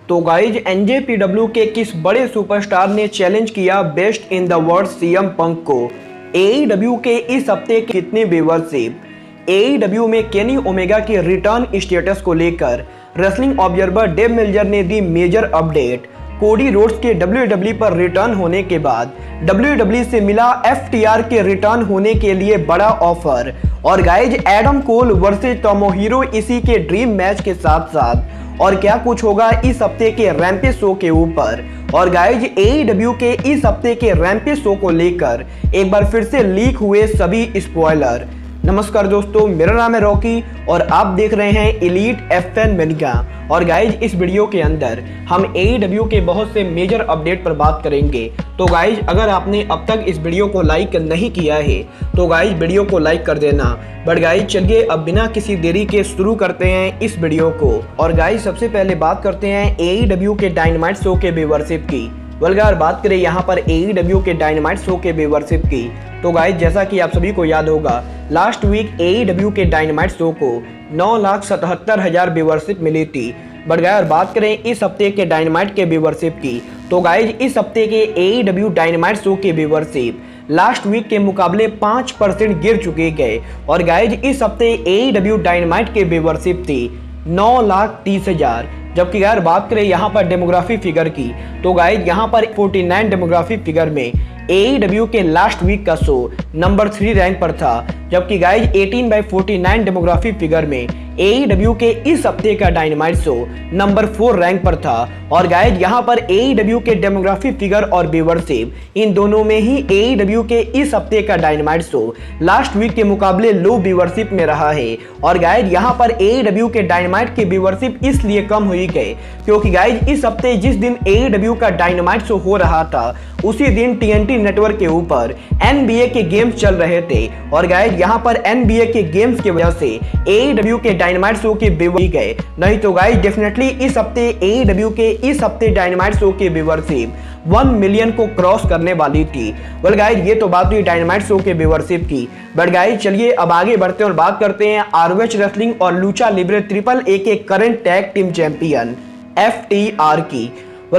तो guys NJPW के किस बड़े सुपरस्टार ने चैलेंज किया best in the world CM Punk को। एईडब्ल्यू के इस हफ्ते कितने व्यूअरशिप। एईडब्ल्यू में केनी ओमेगा के रिटर्न स्टेटस को लेकर रेसलिंग ऑब्जर्वर डेव मेल्जर ने दी मेजर अपडेट। कोडी रोड्स के डब्ल्यूडब्ल्यू पर रिटर्न होने के बाद डब्ल्यूडब्ल्यू से मिला एफटीआर के रिटर्न होने के लिए बड़ा ऑफर। और गाइज एडम कोल वर्सेस टोमोहिरो इसी के ड्रीम मैच के साथ साथ और क्या कुछ होगा इस हफ्ते के रैंपेज शो के ऊपर। और गाइज एईडब्ल्यू के इस हफ्ते के रैंपेज शो को लेकर एक बार फिर से लीक हुए सभी स्पॉइलर। नमस्कार दोस्तों, मेरा नाम है रॉकी और आप देख रहे हैं एलीट एफएन मेनिका। और गाइज इस वीडियो के अंदर हम एईडब्ल्यू के बहुत से मेजर अपडेट पर बात करेंगे। तो गाइज अगर आपने अब तक इस वीडियो को लाइक नहीं किया है तो गाइज वीडियो को लाइक कर देना। बट गाइज चलिए अब बिना किसी देरी के शुरू करते हैं इस वीडियो को। और गाइज सबसे पहले बात करते हैं एईडब्ल्यू के डायनामाइट शो के व्यूअरशिप की। अगर बात करें यहाँ पर एईडब्ल्यू के डायनामाइट शो के व्यूअरशिप की तो गाइज जैसा कि आप सभी को याद होगा लास्ट वीक एईडब्ल्यू के डायनामाइट शो को 9,77,000 व्यूअरशिप मिली थी। बट गाइज बात करें इस हफ्ते के डायनामाइट के व्यूअरशिप की तो गाइज इस हफ्ते के एईडब्ल्यू डायनामाइट शो के व्यूअरशिप लास्ट वीक के मुकाबले 5% गिर चुके गए। और गाइज इस हफ्ते एईडब्ल्यू डायनामाइट के व्यूअरशिप थी 9,30,000। जबकि यार बात करें यहाँ पर डेमोग्राफी फिगर की तो गाइज यहाँ पर 49 डेमोग्राफी फिगर में एईडब्ल्यू के लास्ट वीक का शो नंबर 3 रैंक पर था। जबकि गाइज 18/49 डेमोग्राफी फिगर में एईडब्ल्यू के इस हफ्ते का डायनामाइट शो नंबर 4 रैंक पर था। और गाइज यहाँ पर एईडब्ल्यू के डेमोग्राफी फिगर और व्यूअरशिप इन दोनों में ही एईडब्ल्यू के इस हफ्ते का डायनामाइट शो लास्ट वीक के मुकाबले लो व्यूअरशिप में रहा है। और गाइज यहाँ पर एईडब्ल्यू के डायनामाइट के व्यूअरशिप इसलिए कम हुई गए क्योंकि गाइज इस हफ्ते जिस दिन एईडब्ल्यू का डायनामाइट शो हो रहा था उसी दिन टीएनटी नेटवर्क के ऊपर एनबीए के गेम्स चल रहे थे। और गाइज यहाँ पर एनबीए के गेम्स की वजह से एईडब्ल्यू के डायनामाइट शो के व्यूअरशिप गए। नहीं तो गाइज डेफिनेटली इस हफ्ते एईडब्ल्यू के इस हफ्ते डायनामाइट शो के व्यूअरशिप 1 मिलियन को क्रॉस करने वाली थी। वेल गाइज ये तो बात हुई डायनामाइट शो के व्यूअरशिप की। बट गाइज चलिए अब आगे बढ़ते हैं और बात करते हैं आरओएच रेसलिंग और लूचा लिब्रे ट्रिपल ए के current tag team champion FTR की।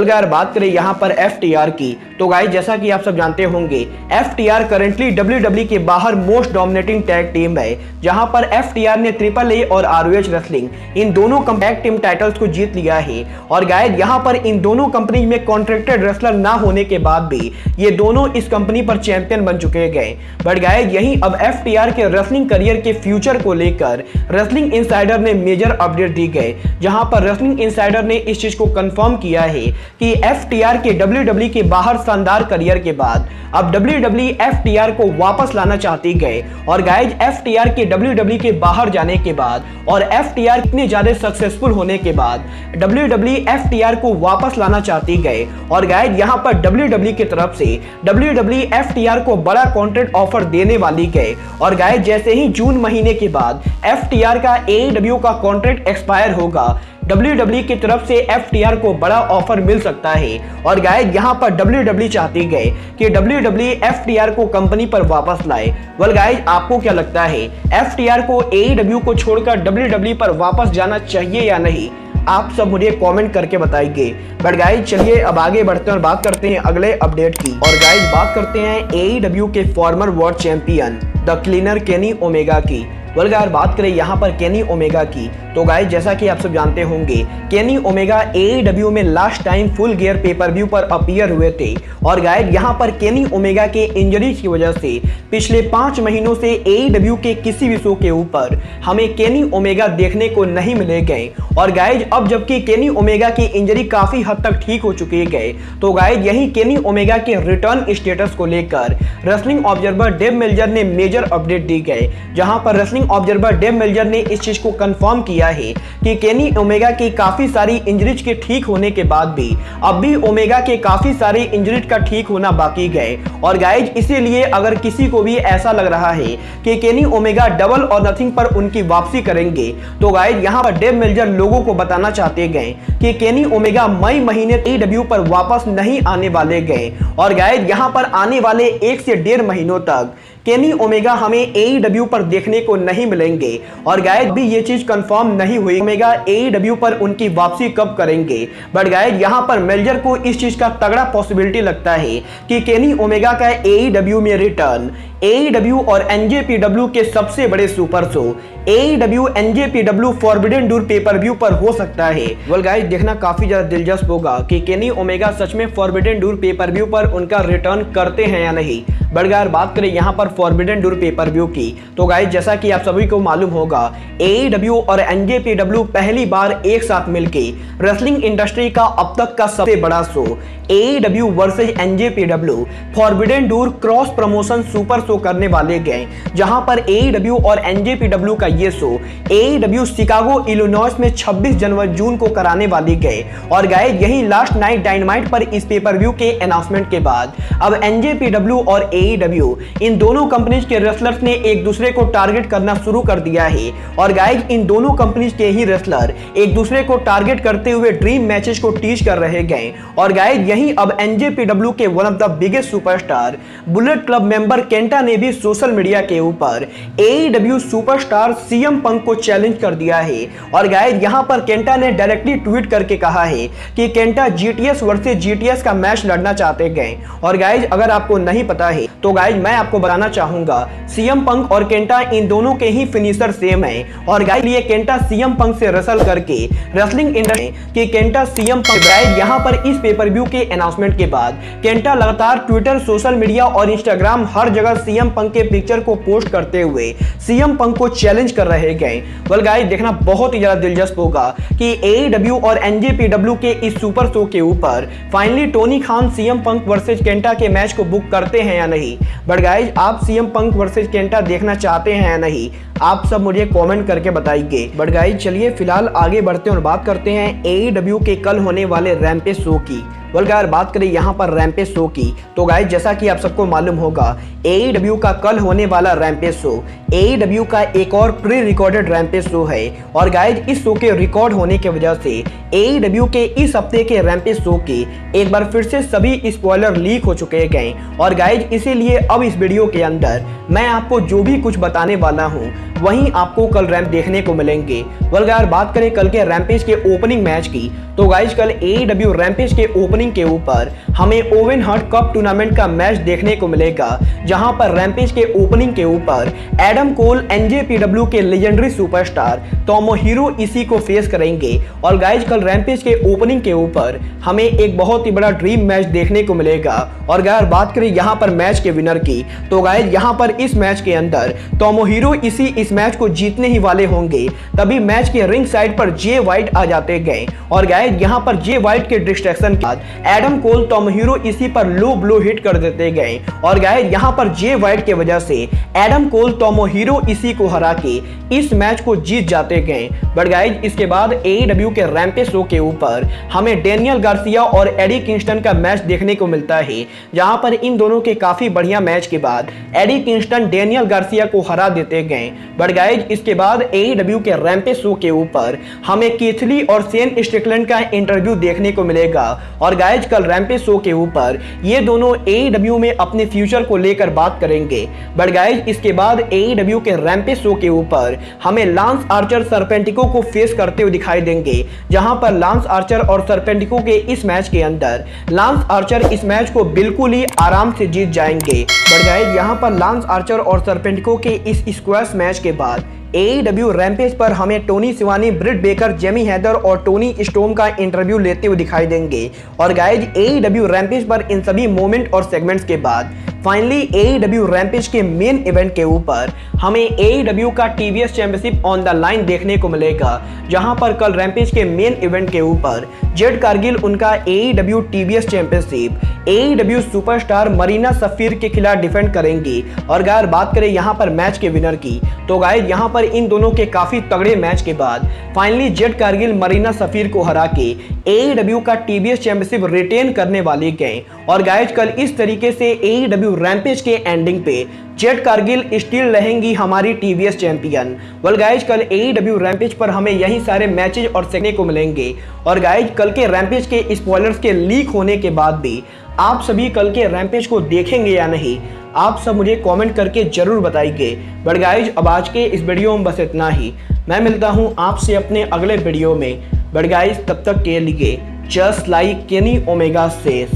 यार बात करें यहाँ पर एफटीआर की तो गाइस जैसा कि आप सब जानते होंगे एफटीआर करंटली डब्ल्यूडब्ल्यू के बाहर मोस्ट डोमिनेटिंग टैग टीम है, जहां पर एफटीआर ने ट्रिपल ए और आरओएच रेसलिंग इन दोनों टैग टीम टाइटल्स को जीत लिया है। और गाइस यहाँ पर इन दोनों कंपनी में कॉन्ट्रैक्टेड रेसलर ना होने के बाद भी ये दोनों इस कंपनी पर चैंपियन बन चुके गए। बट गाइस यही अब एफटीआर के रेसलिंग करियर के फ्यूचर को लेकर रेसलिंग इनसाइडर ने मेजर अपडेट दी गए, जहां पर रेसलिंग इनसाइडर ने इस चीज को कंफर्म किया है कि एफटीआर के डब्ल्यूडब्ल्यू के बाहर शानदार करियर के बाद अब डब्ल्यूडब्ल्यू एफटीआर को वापस लाना चाहती गए। और गाइज एफटीआर के डब्ल्यूडब्ल्यू के बाहर जाने के बाद और एफटीआर इतने ज्यादा सक्सेसफुल होने के बाद डब्ल्यूडब्ल्यू एफटीआर को वापस लाना चाहती गए। और गाइज यहां पर डब्ल्यूडब्ल्यू की तरफ से डब्ल्यूडब्ल्यू एफटीआर को बड़ा कॉन्ट्रैक्ट ऑफर देने वाली गए। और गाइज जैसे ही जून महीने के बाद एफटीआर का एईडब्ल्यू का कॉन्ट्रैक्ट एक्सपायर होगा डब्ल्यूडब्ल्यू की तरफ से एफटीआर को बड़ा ऑफर मिल सकता है। और गाइज यहां पर डब्ल्यूडब्ल्यू चाहती गए कि डब्ल्यूडब्ल्यू एफटीआर को कंपनी पर वापस लाए। वेल गाइज आपको क्या लगता है एफटीआर को एईडब्ल्यू को छोड़कर डब्ल्यूडब्ल्यू पर वापस जाना चाहिए या नहीं? आप सब मुझे कमेंट करके बताइए। बट गाइज चलिए अब आगे बढ़ते हैं और बात करते हैं अगले अपडेट की। और गाइज बात करते हैं एईडब्ल्यू के farmer world champion the cleaner Kenny Omega की। यार बात करें यहाँ पर केनी ओमेगा की तो गाइज जैसा कि आप सब जानते होंगे केनी ओमेगा एईडब्ल्यू में last time full gear pay per view पर अपीयर हुए थे। और गाइज यहाँ पर केनी ओमेगा के इंजरीज की वजह से पिछले 5 महीनों से एईडब्ल्यू के किसी भी शो के ऊपर हमें केनी ओमेगा देखने को नहीं मिले गए। और गाइज अब जबकि केनी ओमेगा की इंजरी काफी हद तक ठीक हो चुके गए तो गाइज यही केनी ओमेगा के रिटर्न स्टेटस को लेकर रेसलिंग ऑब्जर्वर डेव मेल्जर ने मेजर अपडेट दी गए, जहां पर रेसलिंग ऑब्जर्वर डेव मेल्जर ने इस चीज को कंफर्म किया है कि केनी ओमेगा की काफी सारी इंजरीज के ठीक होने के बाद भी अब भी ओमेगा के काफी सारे इंजरीज का ठीक होना बाकी गए। और गाइज इसीलिए अगर किसी को भी ऐसा लग रहा है कि केनी ओमेगा डबल और नथिंग पर उनकी वापसी करेंगे तो गाइज यहाँ पर डेव मेल्जर लोगों को बताना चाहते गए कि केनी ओमेगा मई महीने एईडब्ल्यू पर वापस नहीं आने वाले गए। और गाइज यहाँ पर आने वाले 1 से 1.5 महीनों तक केनी ओमेगा हमें AEW पर देखने को नहीं मिलेंगे। और गाइज भी ये चीज कंफर्म नहीं हुई ओमेगा AEW पर उनकी वापसी कब करेंगे, बट गाइज यहाँ पर मेजर को इस चीज का तगड़ा पॉसिबिलिटी लगता है कि केनी ओमेगा का AEW में रिटर्न AEW और NJPW के सबसे बड़े super show AEW NJPW forbidden door pay per view पर हो सकता है। वेल गाइस, देखना काफी ज्यादा दिलचस्प होगा कि केनी ओमेगा सच में फॉरबिडन डोर पेपर व्यू पर उनका रिटर्न करते हैं या नहीं। बट गाइस, बात करें यहाँ पर फॉरबिडन डोर पेपर व्यू की, तो गाइस जैसा कि आप सभी को मालूम होगा AEW और NJPW पहली बार एक साथ मिलके रेसलिंग इंडस्ट्री का अब तक का सबसे बड़ा show AEW versus NJPW forbidden door cross promotion super show करने वाले गए, जहां पर AEW और NJPW का ये शो AEW शिकागो इलिनॉइस में 26 जनवरी जून को कराने वाले गए। और गाइस, यही लास्ट नाइट डायनामाइट पर इस पेपर व्यू के अनाउंसमेंट के बाद अब NJPW और AEW इन दोनों कंपनीज के रेसलर्स ने एक दूसरे को टारगेट करना शुरू कर दिया है। और गाइस, इन दोनों कंपनीज के ही रेसलर एक दूसरे को टारगेट करते हुए ड्रीम मैचेस को टीच कर रहे गए। और गाइस, यही अब NJPW के one of the biggest superstar bullet club member Kenta ने भी सोशल मीडिया के ऊपर AEW सुपरस्टार CM पंक को चैलेंज कर दिया है। और गाइस, यहां पर केंटा ने डायरेक्टली ट्वीट करके कहा है कि केंटा GTS वर्सेस GTS का मैच लड़ना चाहते गए। और गाइस, अगर आपको नहीं पता है तो गाइस मैं आपको बताना चाहूंगा CM पंक और केंटा इन दोनों के ही फिनिशर सेम है। और गाइस, ये केंटा CM पंक से रेसल करके रेसलिंग इंडस्ट्री की केंटा CM पंक गाइस यहां पर इस पेपर व्यू के अनाउंसमेंट के बाद केंटा लगातार ट्विटर, सोशल मीडिया और इंस्टाग्राम हर जगह CM पंक के पिक्चर को पोस्ट करते हुए CM पंक को चैलेंज कर रहे गए। वेल गाइस, देखना बहुत ही ज्यादा दिलचस्प होगा कि AEW और NJPW के इस सुपर शो के ऊपर फाइनली टोनी खान CM पंक वर्सेज केंटा के मैच को बुक करते हैं या नहीं। बट गाइस, आप CM पंक वर्सेज केंटा देखना चाहते हैं या नहीं, आप सब मुझे कमेंट करके बताइए। बट गाइस, चलिए फिलहाल आगे बढ़ते हैं और बात करते हैं AEW के कल होने वाले रैम्पेज शो की। वेल गाइस, बात करें यहाँ पर रैम्पेज शो की, तो गाइस जैसा कि आप सबको मालूम होगा AEW का कल होने वाला रैम्पेज शो AEW का एक और प्री रिकॉर्डेड रैम्पेज शो है। और गाइस, इस शो के रिकॉर्ड होने की वजह से AEW के इस हफ्ते के रैम्पेज शो के एक बार फिर से सभी स्पॉइलर लीक हो चुके गए। और गाइस, इसीलिए अब इस वीडियो के अंदर मैं आपको जो भी कुछ बताने वाला हूँ वहीं आपको कल रैम्प देखने को मिलेंगे। वेल गाइस, बात करें कल के रैम्पेज के ओपनिंग मैच की, तो गाइस कल AEW रैम्पेज के ओपनिंग के ऊपर हमें ओवन हार्ट कप टूर्नामेंट का मैच देखने को मिलेगा, जहां पर रैम्पेज के ओपनिंग के ऊपर एडम कोल NJPW के लेजेंडरी सुपरस्टार तोमोहिरो इशी को फेस करेंगे। और गाइस, कल रैम्पेज के ओपनिंग के ऊपर हमें एक बहुत ही बड़ा ड्रीम मैच देखने को मिलेगा। और गाइस, बात करें यहां पर मैच के विनर की, तो गाइस यहां पर इस मैच के अंदर तोमोहिरो इशी इस मैच को जीतने ही वाले होंगे। तभी मैच के रिंग साइड पर जे वाइट आ जाते गए। और गाइस, यहां पर जे वाइट के डिस्ट्रैक्शन के बाद एडम कोल तोमोहिरो इशी पर लो ब्लो हिट कर देते गए। और गाइस, यहां पर जे वाइट के वजह से एडम कोल तोमोहिरो इशी को हरा के इस मैच को जीत जाते गए। बट गाइस, इसके बाद AEW के रैम्पेज शो के ऊपर हमें डेनियल गार्सिया और एडी किंगस्टन का मैच देखने को मिलता है, जहां पर इन दोनों के काफी बढ़िया मैच के बाद एडी किंगस्टन डेनियल गार्सिया को हरा देते गए। बट गाइस, इसके बाद AEW के रैम्पेज शो के ऊपर हमें कीथली और सेन स्ट्रिकलैंड का इंटरव्यू देखने को मिलेगा। और गाइस, कल रैम्पेज शो के ऊपर ये दोनों AEW में अपने फ्यूचर को लेकर बात करेंगे। बट गाइस, इसके बाद AEW के रैम्पेज शो के ऊपर हमें लांस आर्चर सर्पेंटिको को फेस करते हुए दिखाई देंगे, जहां पर लांस आर्चर और सर्पेंटिको के इस मैच के अंदर लांस आर्चर इस मैच को बिल्कुल ही आराम से जीत जाएंगे। बट गाइस, यहां पर लांस आर्चर और सर्पेंटिको के इस स्क्वैश मैच के बाद AEW रैम्पेज पर हमें Tony Schiavone, Britt Baker, Jamie Hayter और टोनी स्टोम का इंटरव्यू लेते हुए दिखाई देंगे। और गाइस, AEW रैम्पेज पर इन सभी मोमेंट और सेगमेंट्स के बाद फाइनली AEW रैम्पेज के मेन इवेंट के ऊपर हमें AEW का TBS championship on the line देखने को मिलेगा, जहां पर कल रैम्पेज के मेन इवेंट के ऊपर जेड कारगिल उनका AEW TBS championship AEW superstar Marina Shafir के खिलाफ डिफेंड करेंगी। और गाइस, बात करें यहां पर मैच के विनर की, तो गाइस यहां पर इन दोनों के काफी तगड़े मैच के बाद फाइनली जेड कारगिल मरीना सफीर को हरा के AEW का TBS चैंपियनशिप रिटेन करने वाले गए। और गाइस, कल इस तरीके से AEW रैम्पेज के एंडिंग पे जेड कारगिल स्टिल रहेंगी हमारी TBS चैंपियन। वेल गाइज, कल AEW रैम्पेज पर हमें यही सारे मैचेज और देखने को मिलेंगे। और गाइज, कल के रैम्पेज के स्पॉयलर्स के लीक होने के बाद भी आप सभी कल के रैम्पेज को देखेंगे या नहीं, आप सब मुझे कमेंट करके जरूर बताइए। बट गाइज अब आज के इस वीडियो में बस इतना ही। मैं मिलता हूं आपसे अपने अगले वीडियो में। बट गाइज तब तक के लिए just like Kenny Omega says,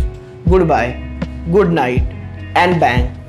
goodbye, good night and bang.